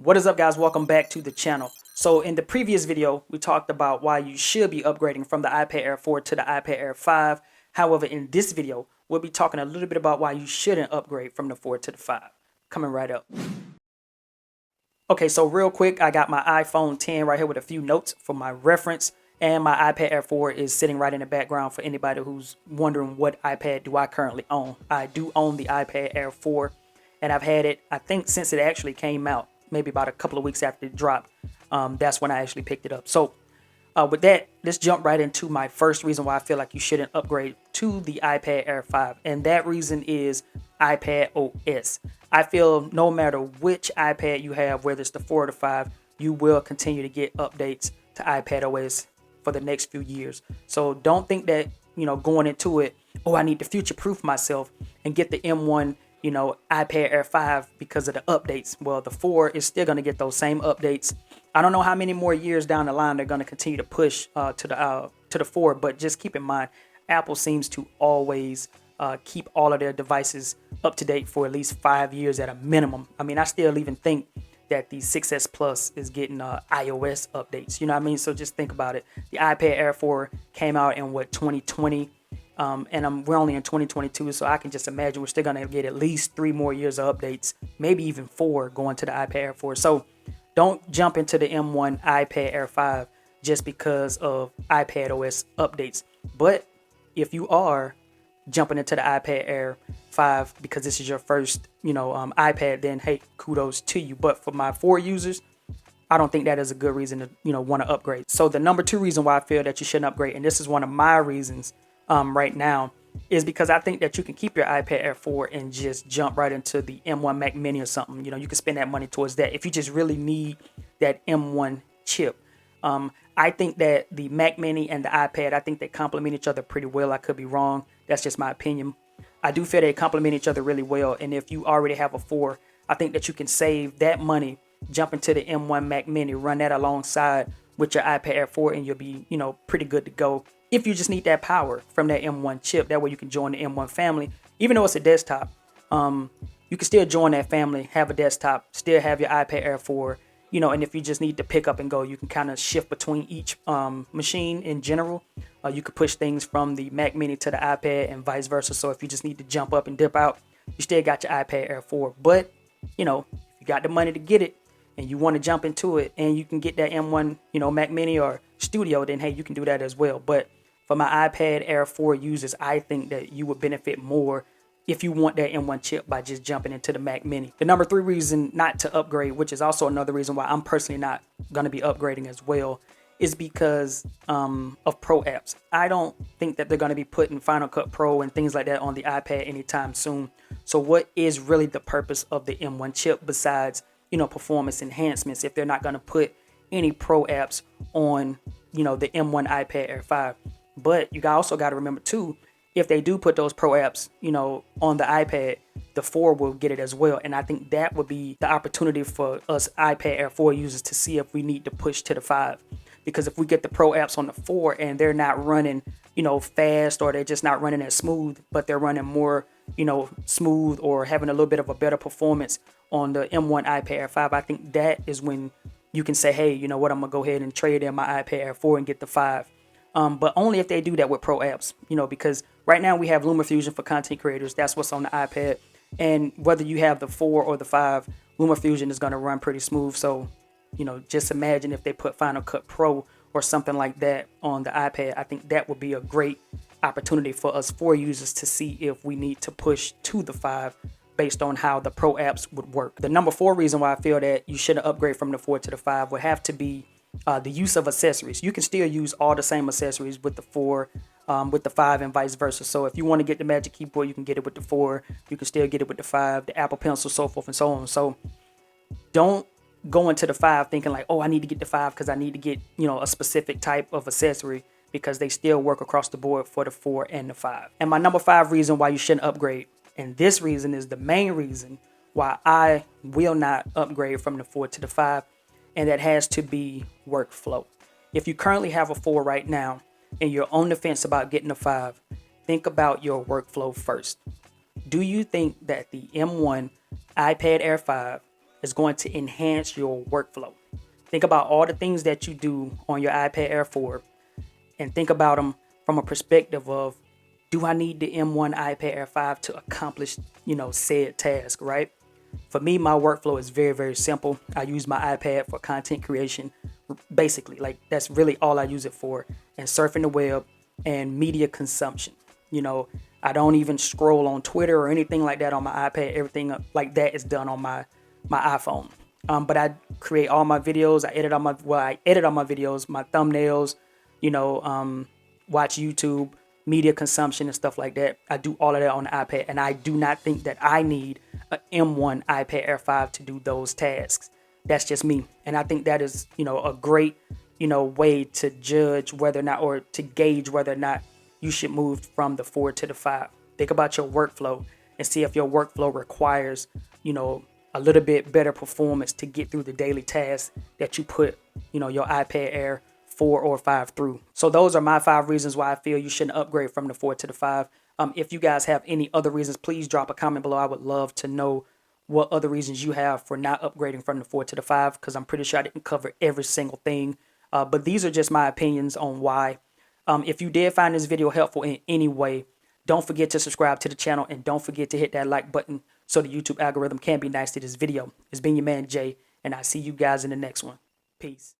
What is up, guys? Welcome back to the channel. So in the previous video, we talked about why you should be upgrading from the iPad Air 4 to the iPad Air 5. However, in this video, we'll be talking a little bit about why you shouldn't upgrade from the 4 to the 5. Coming right up. Okay, so real quick, I got my iPhone 10 right here with a few notes for my reference. And my iPad Air 4 is sitting right in the background for anybody who's wondering what iPad do I currently own. I do own the iPad Air 4, and I've had it, I think, since it actually came out. Maybe about a couple of weeks after it dropped. That's when I actually picked it up. So with that, let's jump right into my first reason why I feel like you shouldn't upgrade to the iPad Air 5. And that reason is iPad OS. I feel no matter which iPad you have, whether it's the 4 or the 5, you will continue to get updates to iPad OS for the next few years. So don't think that, going into it, oh, I need to future-proof myself and get the M1 iPad Air 5 because of the updates. Well, the 4 is still going to get those same updates. I don't know how many more years down the line they're going to continue to push to the 4, but just keep in mind, Apple seems to always keep all of their devices up to date for at least 5 years at a minimum. I mean, I still even think that the 6S Plus is getting iOS updates. You know what I mean? So just think about it. The iPad Air 4 came out in 2020. And we're only in 2022, so I can just imagine we're still going to get at least 3 more years of updates, maybe even 4 going to the iPad Air 4. So don't jump into the M1 iPad Air 5 just because of iPad OS updates. But if you are jumping into the iPad Air 5 because this is your first, iPad, then hey, kudos to you. But for my 4 users, I don't think that is a good reason to, want to upgrade. So the number 2 reason why I feel that you shouldn't upgrade, and this is one of my reasons right now, is because I think that you can keep your iPad Air 4 and just jump right into the M1 Mac Mini or something. You can spend that money towards that if you just really need that M1 chip. I think that the Mac Mini and the iPad, I think they complement each other pretty well. I could be wrong. That's just my opinion. I do feel they complement each other really well. And if you already have a 4, I think that you can save that money, jump into the M1 Mac Mini, run that alongside with your iPad Air 4, and you'll be, pretty good to go. If you just need that power from that M1 chip, that way you can join the M1 family. Even though it's a desktop, you can still join that family, have a desktop, still have your iPad Air 4, and if you just need to pick up and go, you can kind of shift between each machine in general. You could push things from the Mac Mini to the iPad and vice versa. So if you just need to jump up and dip out, you still got your iPad Air 4. But, if you got the money to get it and you want to jump into it and you can get that M1, Mac Mini or Studio, then hey, you can do that as well. But for my iPad Air 4 users, I think that you would benefit more if you want that M1 chip by just jumping into the Mac Mini. The number 3 reason not to upgrade, which is also another reason why I'm personally not going to be upgrading as well, is because of Pro apps. I don't think that they're going to be putting Final Cut Pro and things like that on the iPad anytime soon. So what is really the purpose of the M1 chip besides, performance enhancements if they're not going to put any Pro apps on, the M1 iPad Air 5? But you also got to remember too, if they do put those Pro apps, on the iPad, the 4 will get it as well. And I think that would be the opportunity for us iPad Air 4 users to see if we need to push to the 5. Because if we get the Pro apps on the 4 and they're not running, fast, or they're just not running as smooth, but they're running more, smooth or having a little bit of a better performance on the M1 iPad Air 5, I think that is when you can say, hey, you know what, I'm going to go ahead and trade in my iPad Air 4 and get the 5. But only if they do that with Pro apps, because right now we have LumaFusion for content creators. That's what's on the iPad. And whether you have the 4 or the 5, LumaFusion is going to run pretty smooth. So, just imagine if they put Final Cut Pro or something like that on the iPad. I think that would be a great opportunity for us 4 users to see if we need to push to the 5 based on how the Pro apps would work. The number 4 reason why I feel that you shouldn't upgrade from the 4 to the 5 would have to be the use of accessories. You can still use all the same accessories with the 4, with the 5, and vice versa. So if you want to get the Magic Keyboard, you can get it with the 4. You can still get it with the 5, the Apple Pencil, so forth and so on. So don't go into the 5 thinking like, oh, I need to get the 5 because I need to get, a specific type of accessory, because they still work across the board for the 4 and the 5. And my number 5 reason why you shouldn't upgrade, and this reason is the main reason why I will not upgrade from the 4 to the 5, and that has to be workflow. If you currently have a 4 right now and you're on the fence about getting a 5, think about your workflow first. Do you think that the M1 iPad Air 5 is going to enhance your workflow. Think about all the things that you do on your iPad Air 4 and think about them from a perspective of, do I need the M1 iPad Air 5 to accomplish, said task, right? For me, my workflow is very, very simple. I use my iPad for content creation, basically. Like, that's really all I use it for, and surfing the web and media consumption. I don't even scroll on Twitter or anything like that on my iPad. Everything like that is done on my iPhone. But I create all my videos. I edit all my videos, my thumbnails, watch YouTube, media consumption and stuff like that. I do all of that on the iPad, and I do not think that I need a M1 iPad Air 5 to do those tasks. That's just me. And I think that is, a great, way to judge whether or not, or to gauge whether or not you should move from the 4 to the 5. Think about your workflow and see if your workflow requires, a little bit better performance to get through the daily tasks that you put, your iPad Air 4 or 5 through. So those are my 5 reasons why I feel you shouldn't upgrade from the 4 to the 5. If you guys have any other reasons, please drop a comment below. I would love to know what other reasons you have for not upgrading from the 4 to the 5, because I'm pretty sure I didn't cover every single thing. But these are just my opinions on why. If you did find this video helpful in any way, don't forget to subscribe to the channel, and don't forget to hit that like button so the YouTube algorithm can be nice to this video. It's been your man Jay, and I'll see you guys in the next one. Peace.